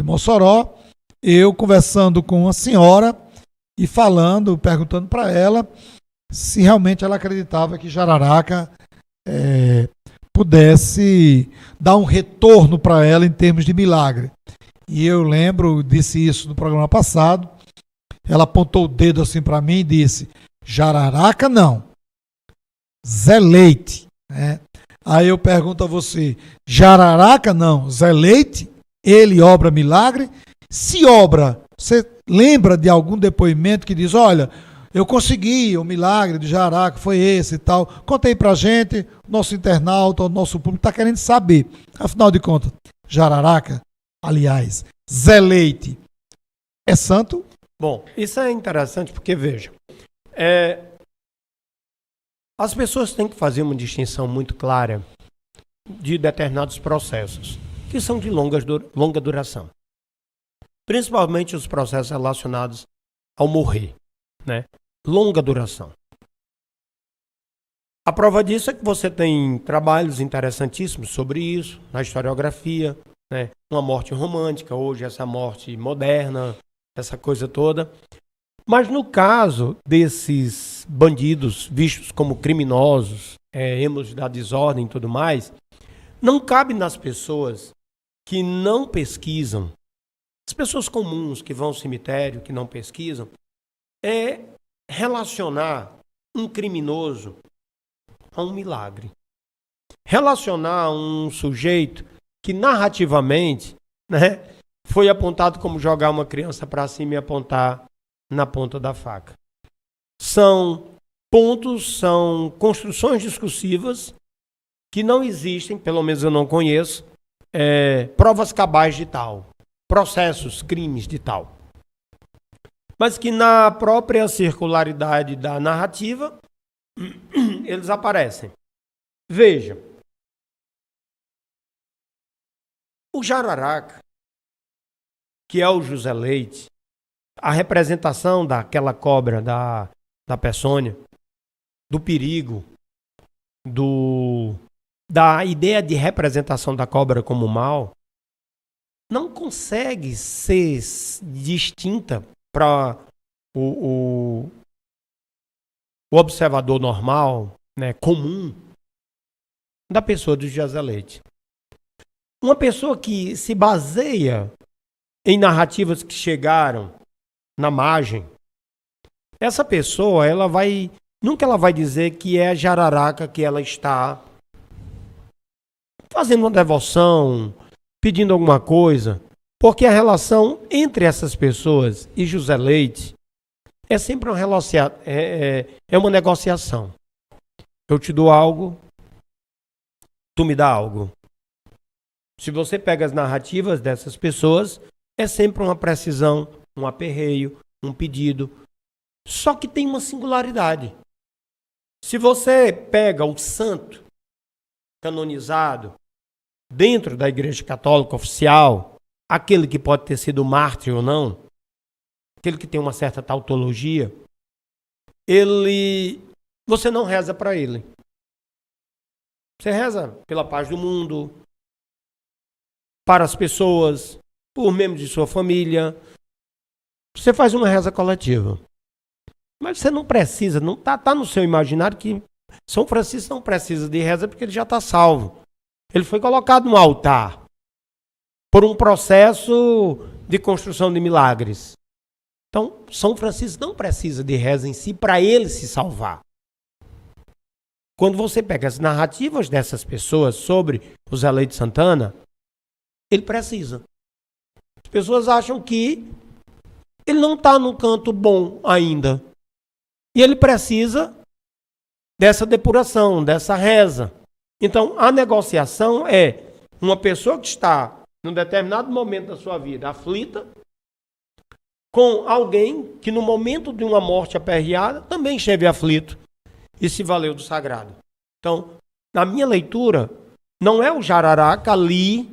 de Mossoró, eu conversando com uma senhora e perguntando para ela se realmente ela acreditava que Jararaca pudesse dar um retorno para ela em termos de milagre. E eu lembro, disse isso no programa passado, ela apontou o dedo assim para mim e disse: Jararaca não, Zé Leite. Né? Aí eu pergunto a você: Jararaca não, Zé Leite, ele obra milagre? Se obra, você lembra de algum depoimento que diz: olha, eu consegui, o milagre de Jararaca foi esse e tal? Conta aí pra gente, nosso internauta, o nosso público está querendo saber. Afinal de contas, Jararaca, aliás, Zé Leite, é santo? Bom, isso é interessante porque, veja, as pessoas têm que fazer uma distinção muito clara de determinados processos, que são de longa duração. Principalmente os processos relacionados ao morrer, né? Longa duração. A prova disso é que você tem trabalhos interessantíssimos sobre isso, na historiografia, né? Uma morte romântica, hoje essa morte moderna, essa coisa toda. Mas no caso desses bandidos vistos como criminosos, emos da desordem e tudo mais, não cabe nas pessoas que não pesquisam, as pessoas comuns que vão ao cemitério, que não pesquisam, relacionar um criminoso a um milagre. Relacionar um sujeito que narrativamente, né, foi apontado como jogar uma criança para cima e apontar na ponta da faca. São pontos, são construções discursivas que não existem, pelo menos eu não conheço, provas cabais de tal, processos, crimes de tal. Mas que na própria circularidade da narrativa, eles aparecem. Veja, o Jararaca, que é o José Leite, a representação daquela cobra da peçonha, do perigo, da ideia de representação da cobra como mal, não consegue ser distinta para o observador normal, né, comum, da pessoa do José Leite. Uma pessoa que se baseia em narrativas que chegaram na margem, essa pessoa, nunca ela vai dizer que é a Jararaca que ela está fazendo uma devoção, pedindo alguma coisa, porque a relação entre essas pessoas e José Leite é sempre uma negociação. Eu te dou algo, tu me dá algo. Se você pega as narrativas dessas pessoas, é sempre uma precisão, um aperreio, um pedido. Só que tem uma singularidade. Se você pega o santo canonizado dentro da Igreja Católica oficial, aquele que pode ter sido mártir ou não, aquele que tem uma certa tautologia, você não reza para ele. Você reza pela paz do mundo, para as pessoas, por membros de sua família. Você faz uma reza coletiva. Mas você não precisa, não tá no seu imaginário que São Francisco não precisa de reza porque ele já está salvo. Ele foi colocado no altar por um processo de construção de milagres. Então, São Francisco não precisa de reza em si para ele se salvar. Quando você pega as narrativas dessas pessoas sobre o Zé Leite Santana, ele precisa. As pessoas acham que ele não está no canto bom ainda. E ele precisa dessa depuração, dessa reza. Então, a negociação é uma pessoa que está, num determinado momento da sua vida, aflita, com alguém que no momento de uma morte aperreada também esteve aflito e se valeu do sagrado. Então, na minha leitura, não é o Jararaca ali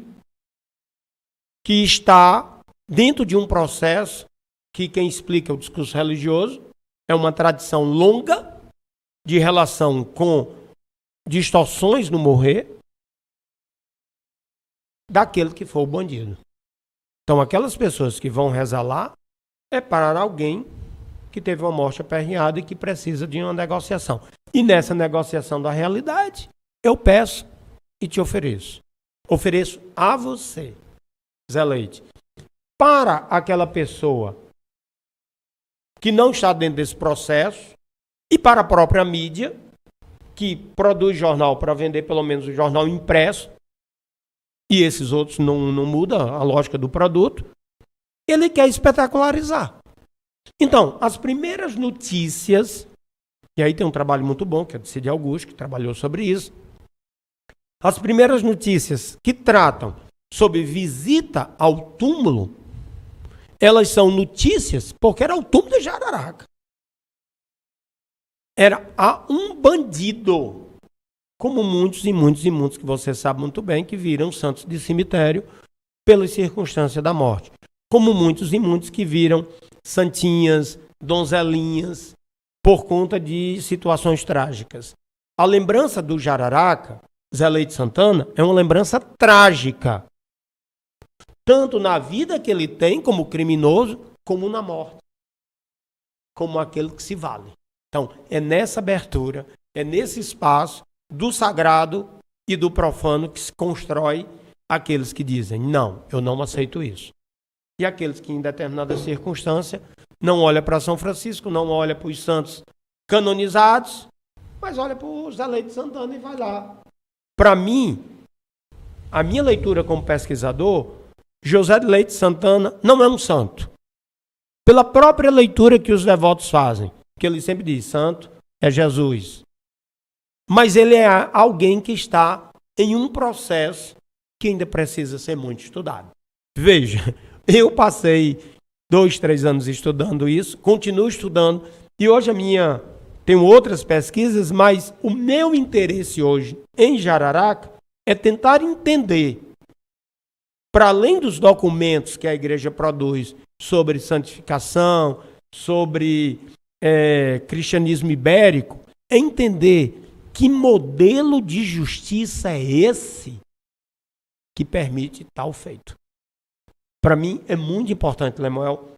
que está dentro de um processo que quem explica o discurso religioso é uma tradição longa de relação com distorções no morrer daquele que foi o bandido. Então, aquelas pessoas que vão rezar lá é para alguém que teve uma morte aperreada e que precisa de uma negociação. E nessa negociação da realidade, eu peço e te ofereço. Ofereço a você, Zé Leite, para aquela pessoa que não está dentro desse processo e para a própria mídia, que produz jornal para vender pelo menos o jornal impresso, e esses outros não mudam a lógica do produto, ele quer espetacularizar. Então, as primeiras notícias, e aí tem um trabalho muito bom, que é do Cid Augusto, que trabalhou sobre isso, as primeiras notícias que tratam sobre visita ao túmulo, elas são notícias porque era o túmulo de Jararaca. Era um bandido, como muitos e muitos e muitos que você sabe muito bem, que viram santos de cemitério pelas circunstâncias da morte. Como muitos e muitos que viram santinhas, donzelinhas, por conta de situações trágicas. A lembrança do Jararaca, Zé Leite Santana, é uma lembrança trágica. Tanto na vida que ele tem como criminoso, como na morte. Como aquele que se vale. Então, é nessa abertura, é nesse espaço do sagrado e do profano que se constrói aqueles que dizem, não, eu não aceito isso. E aqueles que em determinada circunstância não olham para São Francisco, não olham para os santos canonizados, mas olha para o Zé Leite Santana e vai lá. Para mim, a minha leitura como pesquisador, José de Leite Santana não é um santo. Pela própria leitura que os devotos fazem, que ele sempre diz, santo é Jesus. Mas ele é alguém que está em um processo que ainda precisa ser muito estudado. Veja, eu passei 2, 3 anos estudando isso, continuo estudando, e hoje tenho outras pesquisas, mas o meu interesse hoje em Jararaca é tentar entender, para além dos documentos que a igreja produz sobre santificação, sobre cristianismo ibérico, é entender que modelo de justiça é esse que permite tal feito. Para mim é muito importante, Lemuel,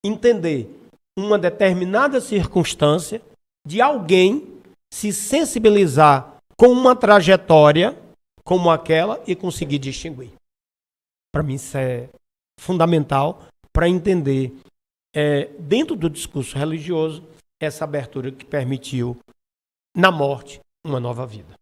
entender uma determinada circunstância de alguém se sensibilizar com uma trajetória como aquela e conseguir distinguir. Para mim isso é fundamental para entender, dentro do discurso religioso, essa abertura que permitiu, na morte, uma nova vida.